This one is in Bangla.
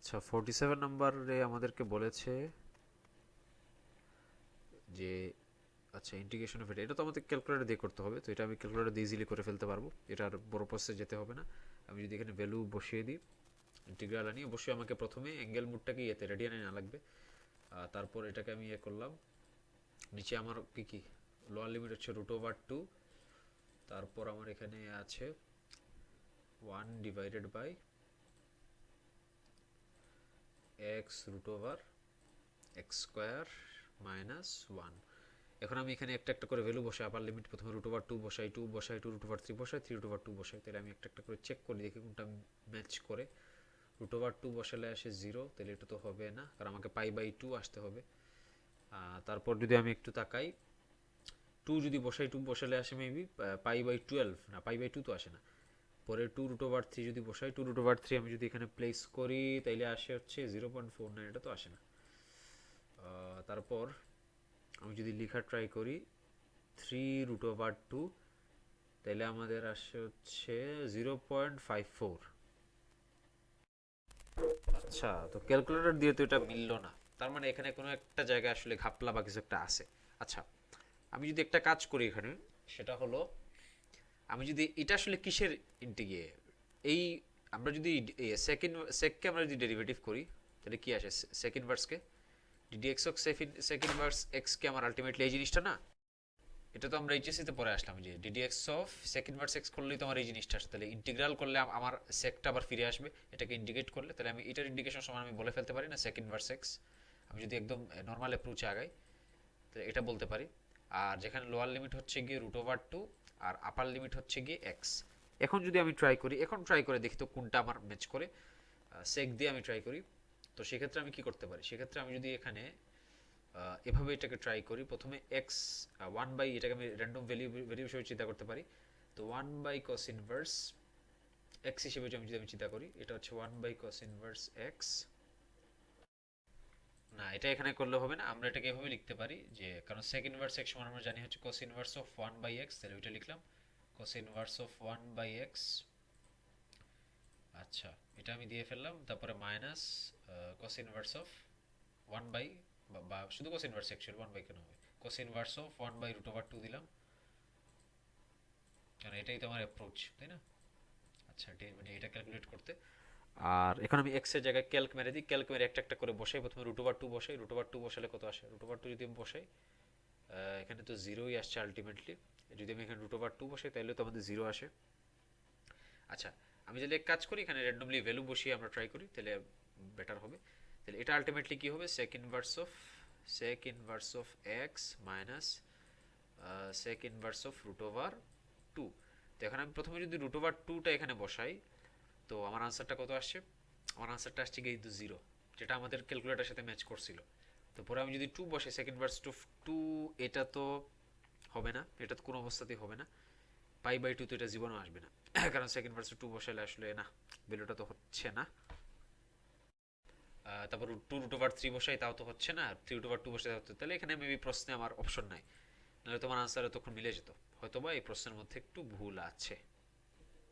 আচ্ছা 47 নম্বরে আমাদেরকে বলেছে যে আচ্ছা ইন্টিগ্রেশন অফ এটা তো আমাদের ক্যালকুলেটর দিয়ে করতে হবে, তো এটা আমি ক্যালকুলেটর দিয়ে ইজিলি করে ফেলতে পারবো, এটা আর বড় প্রসেসে যেতে হবে না। আমি যদি এখানে ভ্যালু বসিয়ে দিই ইন্টিগ্রাল আনি, অবশ্যই আমাকে প্রথমে অ্যাঙ্গেল মুডটাকে ইয়েতে রেডিয়ানে না লাগবে। তারপর এটাকে আমি ইয়ে করলাম, নিচে আমার কি কি লোয়ার লিমিট হচ্ছে √2, তারপর আমার এখানে আছে 1/x√x² - 1। এখন আমি এখানে একটা একটা করে ভ্যালু বসাই, আপার লিমিট প্রথমে √2 বসাই, 2 বসাই, 2√3 বসাই, 3√2 বসাই, তাহলে আমি একটা একটা করে চেক করি দেখি কোনটা ম্যাচ করে। √2 বসালে আসে 0, তাহলে এটা তো হবে না, কারণ আমাকে π/2 আসতে হবে। তারপর যদি আমি একটু তাকাই, 2 যদি বসাই, 2 বসালে আসে মেবি π/12, না π/2 তো আসে না। পরে 2√3 যদি বসাই, 2√3 আমি যদি এখানে প্লেস করি তাইলে আসে হচ্ছে 0.49, এটা তো আসে না। তারপর আমি যদি লেখা ট্রাই করি 3√2, তাইলে আমাদের আসে হচ্ছে 0.54। আচ্ছা, তো ক্যালকুলেটর দিয়ে তো এটা মিললো না, তার মানে এখানে কোনো একটা জায়গায় আসলে ঘাপলা বা কিছু একটা আছে। আচ্ছা, আমি যদি একটা কাজ করি এখানে, সেটা হলো আমি যদি এটা আসলে কিসের ইন্টিগ্রে এই আমরা যদি সেকেন্ড সেককে আমরা যদি ডেরিভেটিভ করি তাহলে কি আসে, সেকেন্ড ভার্সকে ডিডিএক্স অফ সেকেন্ড ভার্স এক্স কে আমার আলটিমেটলি এই জিনিসটা না, এটা তো আমরা এইচএসসি তে পরে আসলাম যে ডিডিএক্স অফ সেকেন্ড ভার্স এক্স করলেই তো আমার এই জিনিসটা আসে, তাহলে ইন্টিগ্রাল করলে আমার সেকটা আবার ফিরে আসবে, এটাকে ইন্টিগ্রেট করলে তাহলে আমি এটার ইন্ডিকেশন সমান আমি বলে ফেলতে পারি না সেকেন্ড ভার্স এক্স। আমি যদি একদম নর্মাল অ্যাপ্রোচে আগাই তো এটা বলতে পারি। আর যেখানে লোয়ার লিমিট হচ্ছে গিয়ে √2 আর আপার লিমিট হচ্ছে গিয়ে এক্স। এখন যদি আমি ট্রাই করি, এখন ট্রাই করে দেখি তো কোনটা আমার ম্যাচ করে, সেক দিয়ে আমি ট্রাই করি। তো সেক্ষেত্রে আমি কি করতে পারি, সেক্ষেত্রে আমি যদি এখানে এভাবে এটাকে ট্রাই করি, প্রথমে এক্স 1/, এটাকে আমি র্যান্ডম ভ্যালু হিসেবে চিন্তা করতে পারি। তো 1/cos ইনভার্স এক্স হিসেবে যদি আমি চিন্তা করি, এটা হচ্ছে 1/cos ইনভার্স এক্স। না, এটা এখানে করলে হবে না, আমরা এটাকে এভাবে লিখতে পারি যে কারণ sec ইনভার্স x সমান আমরা জানি হচ্ছে cos ইনভার্স অফ 1/x, তাহলে ওইটা লিখলাম cos ইনভার্স অফ 1/x। আচ্ছা, এটা আমি দিয়ে ফেললাম, তারপরে মাইনাস cos ইনভার্স অফ 1/, বা শুধু cos ইনভার্স, অ্যাকচুয়ালি 1/, কেন হবে cos ইনভার্স অফ 1/√2 দিলাম, কারণ এটাই তো আমার অ্যাপ্রোচ, তাই না? আচ্ছা, মানে এটা ক্যালকুলেট করতে, আর এখন আমি এক্স এর জায়গায় ক্যালক মেরে দিই, ক্যালক মেরে একটা একটা করে বসাই, প্রথমে √2 বসাই, √2 বসালে কত আসে, √2 যদি আমি বসাই এখানে তো জিরোই আসছে আলটিমেটলি। যদি আমি এখানে √2 বসাই তাহলে তো আমাদের জিরো আসে। আচ্ছা, আমি যদি এক কাজ করি এখানে র্যান্ডমলি ভ্যালু বসিয়ে আমরা ট্রাই করি তাহলে বেটার হবে। তাহলে এটা আলটিমেটলি কি হবে, sec inverse of x minus sec inverse of √2। তো এখন আমি প্রথমে যদি √2টা এখানে বসাই, তো আমার আনসারটা কত আসছে, আমার আনসারটা আসছে কিন্তু জিরো, যেটা আমাদের ক্যালকুলেটারের সাথে ম্যাচ করছিল। তো পরে আমি যদি 2 বসাই, সেকেন্ড ভার্স টু 2, এটা তো হবে না, এটা তো কোনো অবস্থাতেই হবে না, π/2 তো এটা জীবনও আসবে না কারণ সেকেন্ড ভার্স 2 বসালে আসলে না, ভ্যালুটা তো হচ্ছে না। তারপর 2√3 বসাই, তাও তো হচ্ছে না, 3√2 বসাই হচ্ছে, তাহলে এখানে মেবি প্রশ্নে আমার অপশন নাই, নাহলে তোমার আনসারে তখন মিলে যেত। হয়তোবা এই প্রশ্নের মধ্যে একটু ভুল আছে।